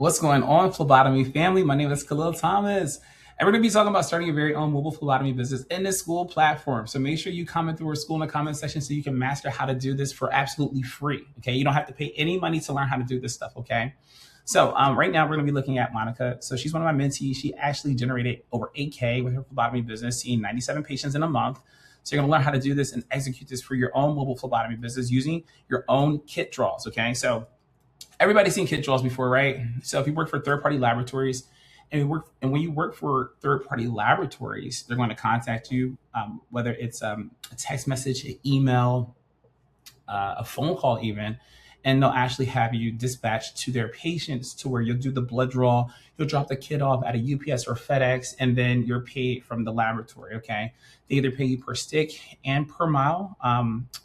What's going on, phlebotomy family? My name is Khalil Thomas, and we're going to be talking about starting your very own mobile phlebotomy business in the school platform. So make sure you comment through our school in the comment section so you can master how to do this for absolutely free. Okay, you don't have to pay any money to learn how to do this stuff. Okay, so right now we're going to be looking at Monica. So she's one of my mentees. She actually generated over 8K with her phlebotomy business, seeing 97 patients in a month. So you're going to learn how to do this and execute this for your own mobile phlebotomy business using your own kit draws. Okay, so everybody's seen kit draws before, right? So if you work for third-party laboratories, and when you work for third-party laboratories, they're going to contact you, whether it's a text message, an email, a phone call even, and they'll actually have you dispatched to their patients to where you'll do the blood draw, you'll drop the kit off at a UPS or FedEx, and then you're paid from the laboratory, okay? They either pay you per stick and per mile,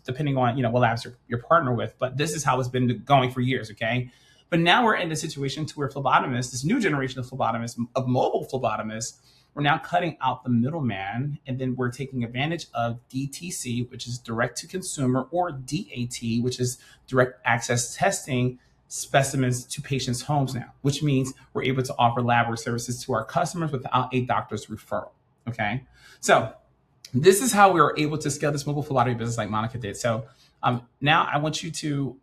depending on, what labs you're partner with, but this is how it's been going for years, okay? But now we're in the situation to where phlebotomists, this new generation of phlebotomists, of mobile phlebotomists, we're now cutting out the middleman, and then we're taking advantage of DTC, which is direct to consumer, or DAT, which is direct access testing specimens to patients' homes now, which means we're able to offer lab work services to our customers without a doctor's referral. Okay. So this is how we were able to scale this mobile phlebotomy business like Monica did. So now I want you to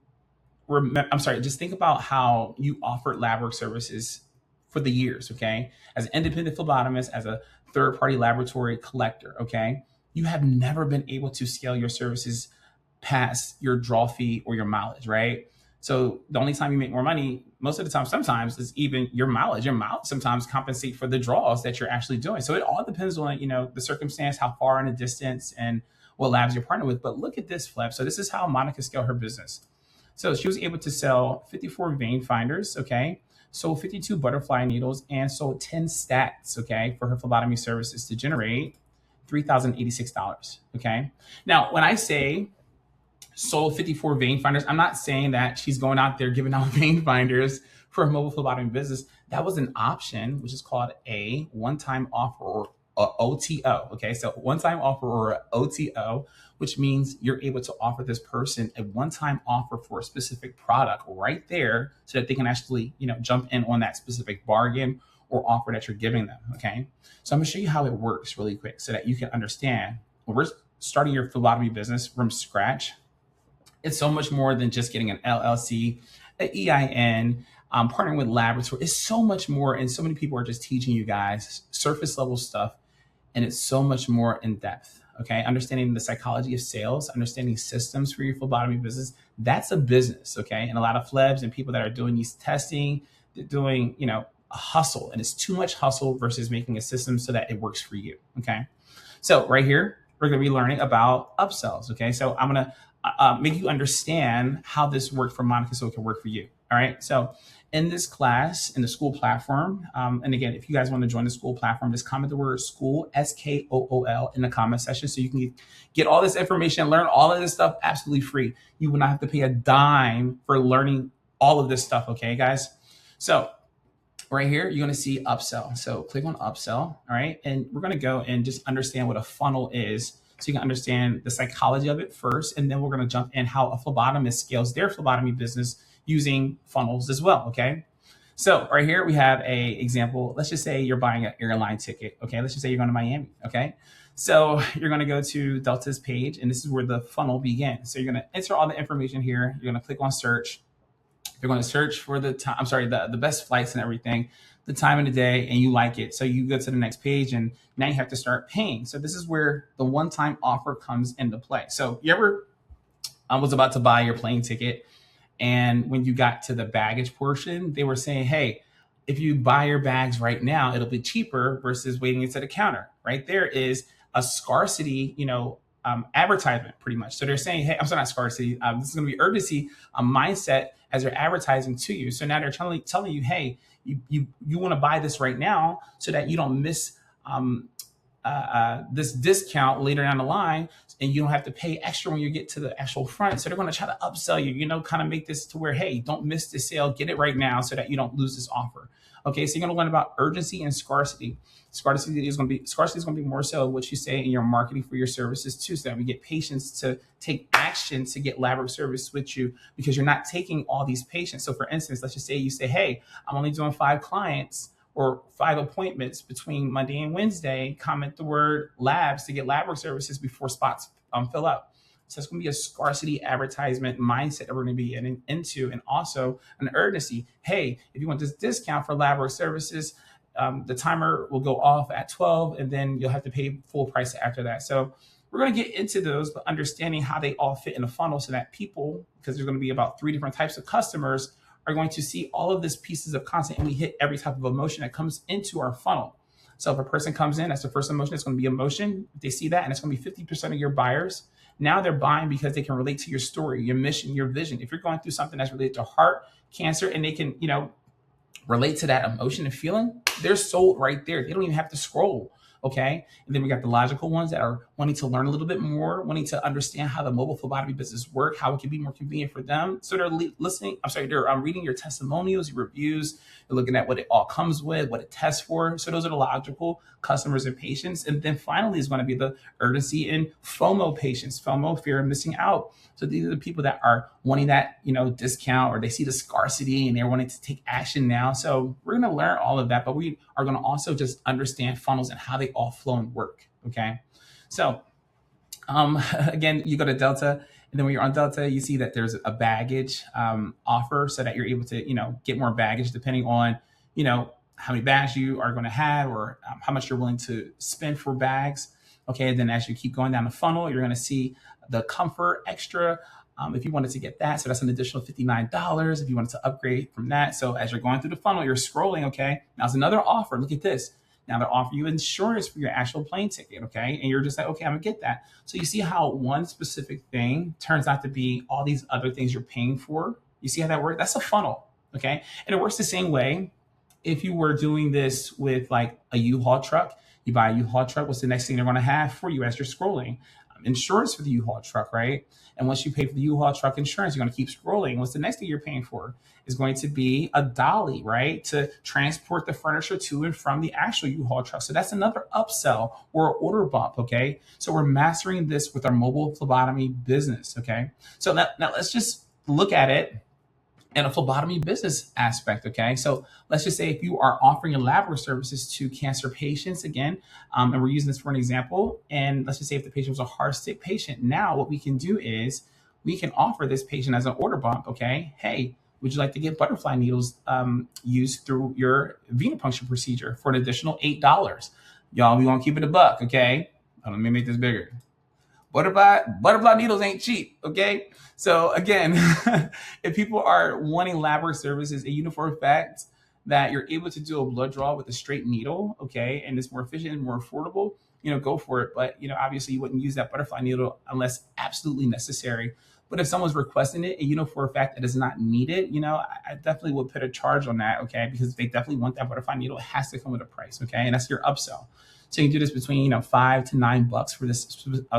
just think about how you offered lab work services for the years, okay? As an independent phlebotomist, as a third-party laboratory collector, okay? You have never been able to scale your services past your draw fee or your mileage, right? So the only time you make more money, most of the time, sometimes, is even your mileage. Your mileage sometimes compensate for the draws that you're actually doing. So it all depends on, the circumstance, how far in the distance, and what labs you're partnered with. But look at this, Fleb. So this is how Monica scaled her business. So she was able to sell 54 vein finders, okay? Sold 52 butterfly needles and sold 10 stats, okay, for her phlebotomy services to generate $3,086, okay? Now, when I say sold 54 vein finders, I'm not saying that she's going out there giving out vein finders for a mobile phlebotomy business. That was an option, which is called a one-time offer, or OTO, okay? So one-time offer, or OTO, which means you're able to offer this person a one-time offer for a specific product right there so that they can actually, jump in on that specific bargain or offer that you're giving them, okay? So I'm gonna show you how it works really quick so that you can understand. When we're starting your phlebotomy business from scratch, it's so much more than just getting an LLC, an EIN, partnering with laboratory. It's so much more, and so many people are just teaching you guys surface level stuff, and it's so much more in depth. Okay, understanding the psychology of sales, understanding systems for your phlebotomy business, that's a business, okay? And a lot of phlebs and people that are doing these testing, they're doing, a hustle, and it's too much hustle versus making a system so that it works for you, okay? So right here, we're gonna be learning about upsells, okay? So I'm gonna make you understand how this worked for Monica so it can work for you, all right? So in this class, in the school platform, and again, if you guys want to join the school platform, just comment the word school, SKOOL, in the comment section so you can get all this information, learn all of this stuff absolutely free. You will not have to pay a dime for learning all of this stuff, okay, guys? So right here, you're going to see upsell. So click on upsell, all right? And we're going to go and just understand what a funnel is so you can understand the psychology of it first, and then we're going to jump in how a phlebotomist scales their phlebotomy business using funnels as well, okay? So right here we have a example. Let's just say you're buying an airline ticket, okay? Let's just say you're going to Miami, okay? So you're going to go to Delta's page, and this is where the funnel begins. So you're going to enter all the information here. You're going to click on search. You're going to search for the time, the best flights and everything, the time of the day, and you like it. So you go to the next page, and now you have to start paying. So this is where the one-time offer comes into play. So you ever was about to buy your plane ticket, and when you got to the baggage portion, they were saying, hey, if you buy your bags right now, it'll be cheaper versus waiting into the counter. Right there is a scarcity, advertisement pretty much. So they're saying, hey, I'm sorry, not scarcity. This is going to be urgency, a mindset as they're advertising to you. So now they're telling you, hey, you want to buy this right now so that you don't miss this discount later down the line, and you don't have to pay extra when you get to the actual front. So they're going to try to upsell you, kind of make this to where, hey, don't miss this sale, get it right now so that you don't lose this offer. Okay, so you're going to learn about urgency and scarcity. Scarcity is going to be more so what you say in your marketing for your services too, so that we get patients to take action to get lab work service with you, because you're not taking all these patients. So for instance, let's just say you say, hey, I'm only doing 5 clients or 5 appointments between Monday and Wednesday. Comment the word labs to get lab work services before spots fill up. So it's going to be a scarcity advertisement mindset that we're going to be into, and also an urgency. Hey, if you want this discount for lab work services, the timer will go off at 12, and then you'll have to pay full price after that. So we're going to get into those, but understanding how they all fit in a funnel, so that people, because there's going to be about 3 different types of customers, are going to see all of these pieces of content, and we hit every type of emotion that comes into our funnel. So if a person comes in, that's the first emotion, it's going to be emotion. If they see that, and it's going to be 50% of your buyers, now they're buying because they can relate to your story, your mission, your vision. If you're going through something that's related to heart cancer, and they can, relate to that emotion and feeling, they're sold right there. They don't even have to scroll. Okay. And then we got the logical ones that are wanting to learn a little bit more, wanting to understand how the mobile phlebotomy business work, how it can be more convenient for them. So they're they're reading your testimonials, your reviews, they're looking at what it all comes with, what it tests for. So those are the logical customers and patients. And then finally is going to be the urgency and FOMO patients, FOMO, fear of missing out. So these are the people that are wanting that, discount, or they see the scarcity and they're wanting to take action now. So we're going to learn all of that, but we are going to also just understand funnels and how they all flow and work. Okay. So, again, you go to Delta, and then when you're on Delta, you see that there's a baggage, offer, so that you're able to, get more baggage depending on, how many bags you are going to have, or how much you're willing to spend for bags. Okay. And then as you keep going down the funnel, you're going to see the comfort extra. If you wanted to get that, so that's an additional $59 if you wanted to upgrade from that. So as you're going through the funnel, you're scrolling. Okay. Now there's another offer. Look at this. Now they're offering you insurance for your actual plane ticket. Okay. And you're just like, okay, I'm gonna get that. So you see how one specific thing turns out to be all these other things you're paying for. You see how that works? That's a funnel. Okay. And it works the same way. If you were doing this with like a U-Haul truck, you buy a U-Haul truck, what's the next thing they're going to have for you as you're scrolling? Insurance for the U-Haul truck, right? And once you pay for the U-Haul truck insurance, you're going to keep scrolling. What's the next thing you're paying for? Is going to be a dolly, right? To transport the furniture to and from the actual U-Haul truck. So that's another upsell or order bump, okay? So we're mastering this with our mobile phlebotomy business, okay? So now let's just look at it and a phlebotomy business aspect, okay? So let's just say if you are offering lab work services to cancer patients, again, and we're using this for an example, and let's just say if the patient was a heart stick patient, now what we can do is we can offer this patient as an order bump, okay? Hey, would you like to get butterfly needles used through your venipuncture procedure for an additional $8? Y'all, we won't keep it a buck, okay? Let me make this bigger. Butterfly needles ain't cheap, okay? So again, if people are wanting lab work services, and you know for a fact that you're able to do a blood draw with a straight needle, okay, and it's more efficient and more affordable, go for it. But, obviously you wouldn't use that butterfly needle unless absolutely necessary. But if someone's requesting it and you know for a fact that it's not needed, I definitely would put a charge on that, okay? Because if they definitely want that butterfly needle, it has to come with a price, okay? And that's your upsell. So you can do this between $5 to $9 for this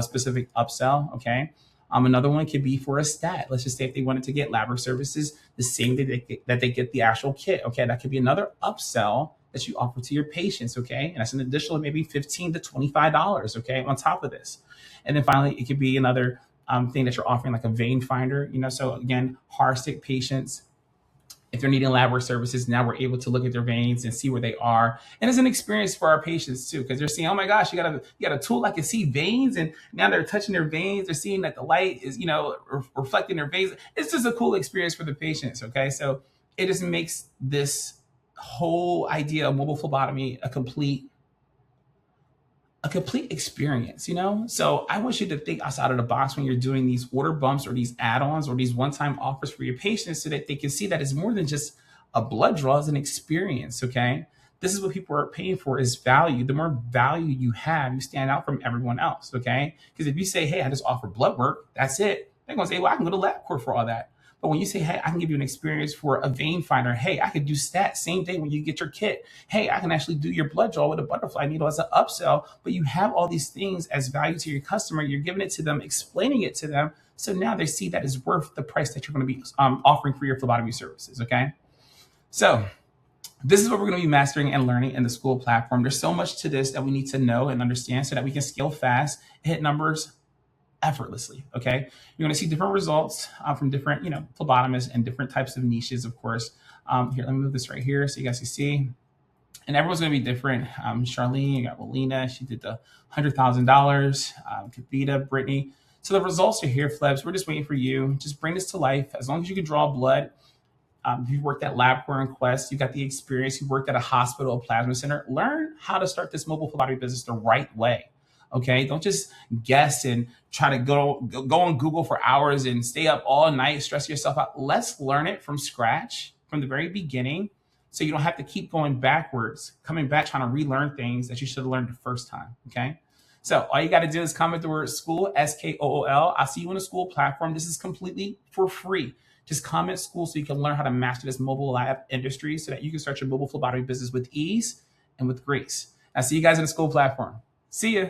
specific upsell, okay? Another one could be for a stat. Let's just say if they wanted to get lab work services the same day that they get the actual kit, okay? That could be another upsell that you offer to your patients, okay? And that's an additional maybe $15 to $25, okay, on top of this. And then finally, it could be another thing that you're offering, like a vein finder, So again, heart stick patients, if they're needing lab work services, now we're able to look at their veins and see where they are. And it's an experience for our patients too, because they're seeing, oh my gosh, you got a tool that can see veins, and now they're touching their veins. They're seeing that the light is, reflecting their veins. It's just a cool experience for the patients. Okay. So it just makes this whole idea of mobile phlebotomy a complete experience, So I want you to think outside of the box when you're doing these order bumps or these add-ons or these one-time offers for your patients, so that they can see that it's more than just a blood draw, it's an experience, okay? This is what people are paying for, is value. The more value you have, you stand out from everyone else, okay? Because if you say, hey, I just offer blood work, that's it. They're going to say, well, I can go to LabCorp for all that. But when you say, hey, I can give you an experience for a vein finder. Hey, I could do stats same day when you get your kit. Hey, I can actually do your blood draw with a butterfly needle as an upsell. But you have all these things as value to your customer. You're giving it to them, explaining it to them. So now they see that is worth the price that you're going to be offering for your phlebotomy services. Okay. So this is what we're going to be mastering and learning in the school platform. There's so much to this that we need to know and understand so that we can scale fast, hit numbers effortlessly. Okay. You're going to see different results from different, phlebotomists and different types of niches, of course. Here, let me move this right here so you guys can see. And everyone's going to be different. Charlene, you got Melina, she did the $100,000. Kavita, Brittany. So the results are here, Phlebs. We're just waiting for you. Just bring this to life. As long as you can draw blood, you worked at LabCorp and Quest, you got the experience, you worked at a hospital, a plasma center, learn how to start this mobile phlebotomy business the right way. Okay, don't just guess and try to go on Google for hours and stay up all night, stress yourself out. Let's learn it from scratch, from the very beginning, so you don't have to keep going backwards, coming back, trying to relearn things that you should have learned the first time. Okay, so all you got to do is comment the word school, SKOOL. I'll see you on the school platform. This is completely for free. Just comment school so you can learn how to master this mobile lab industry so that you can start your mobile phlebotomy business with ease and with grace. I'll see you guys in the school platform. See ya.